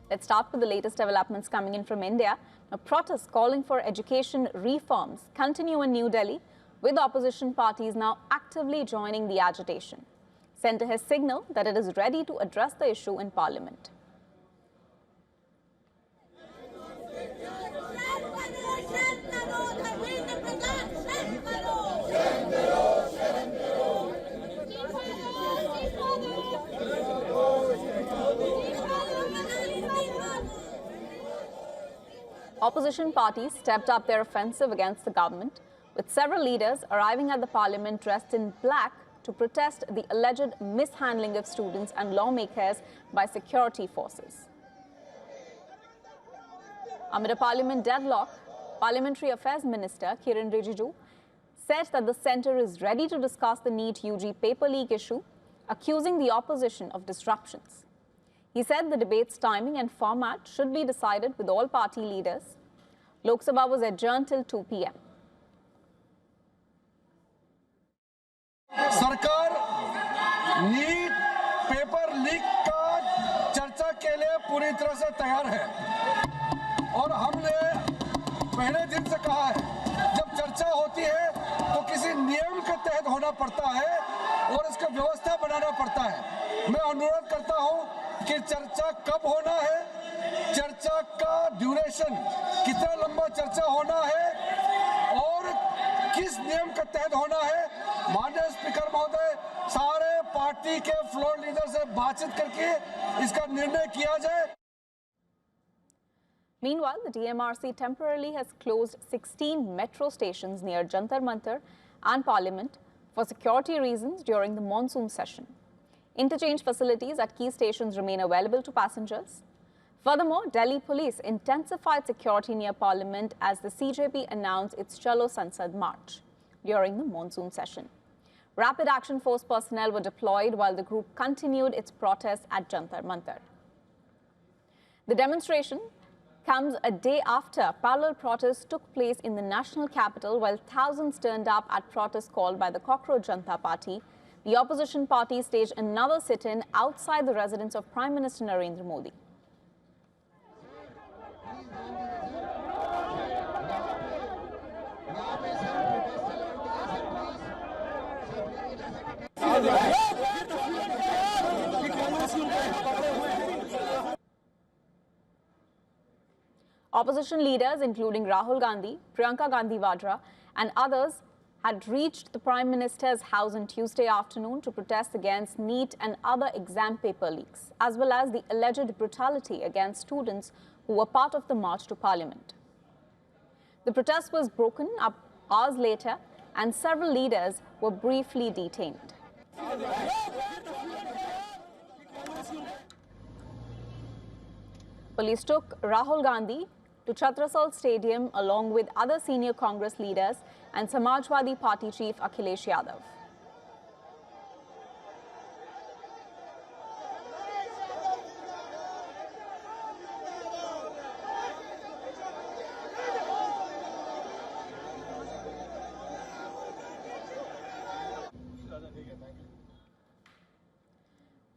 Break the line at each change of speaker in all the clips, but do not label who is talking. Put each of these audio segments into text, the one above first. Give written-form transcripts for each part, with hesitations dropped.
Let's start with the latest developments coming in from India. Now, protests calling for education reforms continue in New Delhi, with opposition parties now actively joining the agitation. Centre has signaled that it is ready to address the issue in Parliament. Opposition parties stepped up their offensive against the government, with several leaders arriving at the parliament dressed in black to protest the alleged mishandling of students and lawmakers by security forces. Amid a parliament deadlock, Parliamentary Affairs Minister Kiran Rijiju said that the centre is ready to discuss the NEET UG paper leak issue, accusing the opposition of disruptions. He said the debate's timing and format should be decided with all party leaders. Lok Sabha was adjourned till 2 p.m.
सरकार NEET paper leak का चर्चा के लिए पूरी तरह से तैयार है और हमने पहले दिन से कहा है जब चर्चा होती है तो किसी नियम के तहत होना पड़ता है और इसका व्यवस्था बनाना पड़ता है। मैं अनुरोध करता हूं कि चर्चा कब होना है, चर्चा का ड्यूरेशन कितना लंबा चर्चा होना है और किस नियम के तहत होना है। माननीय स्पीकर महोदय, सारे पार्टी के फ्लोर लीडर से बातचीत करके इसका निर्णय किया जाए।
Meanwhile, the DMRC temporarily has closed 16 metro stations near Jantar Mantar and Parliament for security reasons during the monsoon session. Interchange facilities at key stations remain available to passengers. Furthermore, Delhi police intensified security near Parliament as the CJP announced its Chalo Sansad March during the monsoon session. Rapid Action Force personnel were deployed while the group continued its protest at Jantar Mantar. The demonstration comes a day after parallel protests took place in the national capital while thousands turned up at protests called by the Cockroach Janta party. The opposition party staged another sit-in outside the residence of Prime Minister Narendra Modi. Opposition leaders including Rahul Gandhi, Priyanka Gandhi Vadra and others had reached the Prime Minister's house on Tuesday afternoon to protest against NEET and other exam paper leaks, as well as the alleged brutality against students who were part of the march to Parliament. The protest was broken up hours later and several leaders were briefly detained. Police took Rahul Gandhi to Chhatrasal Stadium along with other senior Congress leaders and Samajwadi Party chief Akhilesh Yadav.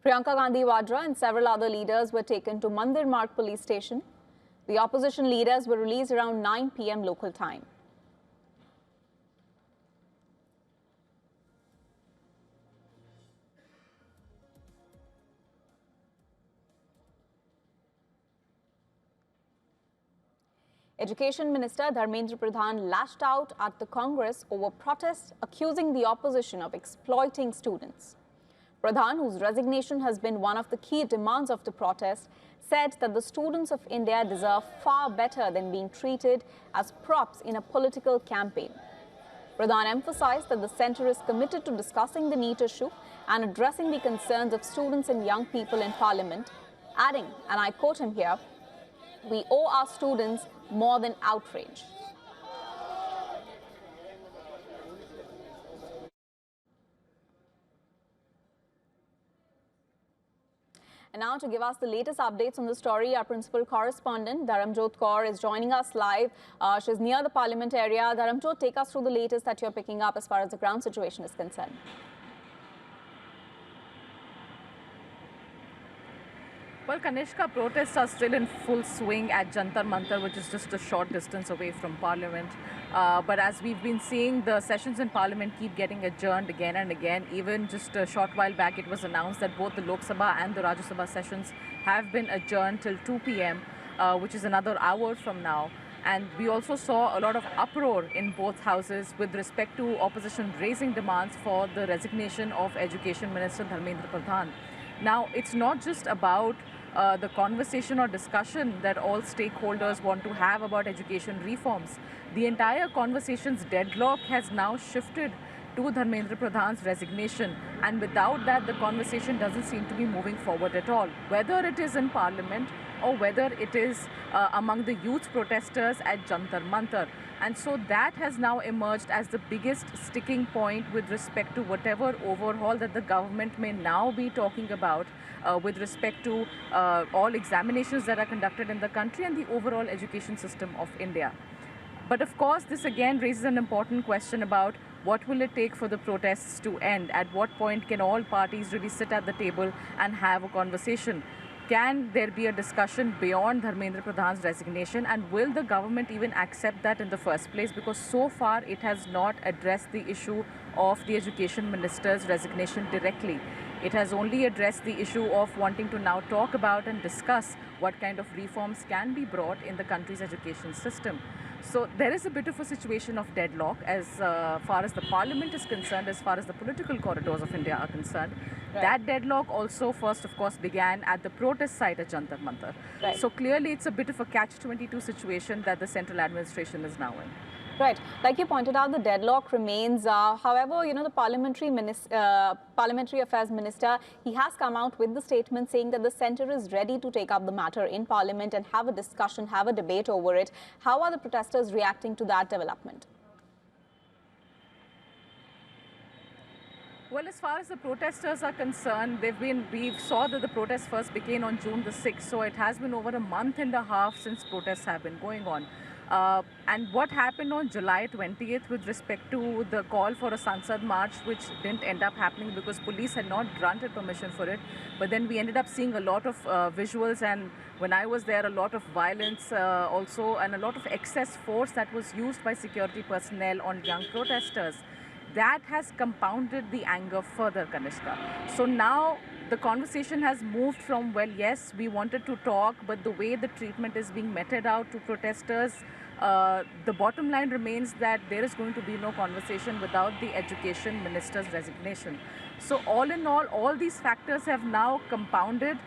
Priyanka Gandhi Vadra and several other leaders were taken to Mandir Marg police station. The opposition leaders were released around 9 p.m. local time. Education Minister Dharmendra Pradhan lashed out at the Congress over protests accusing the opposition of exploiting students. Pradhan, whose resignation has been one of the key demands of the protest, said that the students of India deserve far better than being treated as props in a political campaign. Pradhan emphasized that the centre is committed to discussing the NEET issue and addressing the concerns of students and young people in Parliament, adding, and I quote him here, "We owe our students more than outrage." And now to give us the latest updates on the story, our principal correspondent, Dharamjot Kaur, is joining us live. She's near the Parliament area. Dharamjot, take us through the latest that you're picking up as far as the ground situation is concerned.
Well, Kanishka, protests are still in full swing at Jantar Mantar, which is just a short distance away from Parliament. But as we've been seeing, the sessions in Parliament keep getting adjourned again and again. Even just a short while back, it was announced that both the Lok Sabha and the Rajya Sabha sessions have been adjourned till 2 p.m., which is another hour from now. And we also saw a lot of uproar in both houses with respect to opposition raising demands for the resignation of Education Minister Dharmendra Pradhan. Now, it's not just about the conversation or discussion that all stakeholders want to have about education reforms. The entire conversation's deadlock has now shifted to Dharmendra Pradhan's resignation, and without that the conversation doesn't seem to be moving forward at all, whether it is in Parliament or whether it is among the youth protesters at Jantar Mantar. And so that has now emerged as the biggest sticking point with respect to whatever overhaul that the government may now be talking about with respect to all examinations that are conducted in the country and the overall education system of India. But of course, this again raises an important question about what will it take for the protests to end? At what point can all parties really sit at the table and have a conversation? Can there be a discussion beyond Dharmendra Pradhan's resignation, and will the government even accept that in the first place? Because so far it has not addressed the issue of the education minister's resignation directly. It has only addressed the issue of wanting to now talk about and discuss what kind of reforms can be brought in the country's education system. So there is a bit of a situation of deadlock as far as the Parliament is concerned, as far as the political corridors of India are concerned. Right. That deadlock also first, of course, began at the protest site at Jantar Mantar. Right. So clearly it's a bit of a catch-22 situation that the central administration is now in.
Right. Like you pointed out, the deadlock remains. However, the Parliamentary Affairs Minister, he has come out with the statement saying that the centre is ready to take up the matter in Parliament and have a discussion, have a debate over it. How are the protesters reacting to that development?
Well, as far as the protesters are concerned, we saw that the protests first began on June the 6th, so it has been over a month and a half since protests have been going on. And what happened on July 20th with respect to the call for a Sansad March, which didn't end up happening because police had not granted permission for it. But then we ended up seeing a lot of visuals, and when I was there, a lot of violence also, and a lot of excess force that was used by security personnel on young protesters. That has compounded the anger further, Kanishka. So now the conversation has moved from, well, yes, we wanted to talk, but the way the treatment is being meted out to protesters, the bottom line remains that there is going to be no conversation without the education minister's resignation. So all in all these factors have now compounded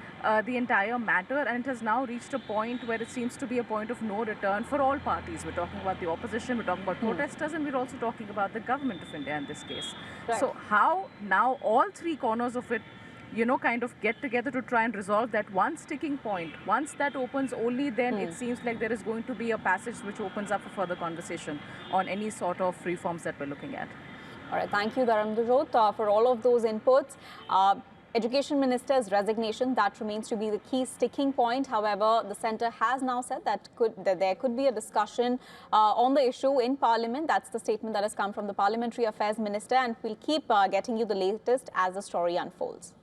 the entire matter, and it has now reached a point where it seems to be a point of no return for all parties. We're talking about the opposition, we're talking about protesters, and we're also talking about the government of India in this case. Right. So how now all three corners of it kind of get together to try and resolve that one sticking point. Once that opens, only then it seems like there is going to be a passage which opens up for further conversation on any sort of reforms that we're looking at.
All right, thank you, Dharmendra, for all of those inputs. Education Minister's resignation, that remains to be the key sticking point. However, the centre has now said that there could be a discussion on the issue in Parliament. That's the statement that has come from the Parliamentary Affairs Minister, and we'll keep getting you the latest as the story unfolds.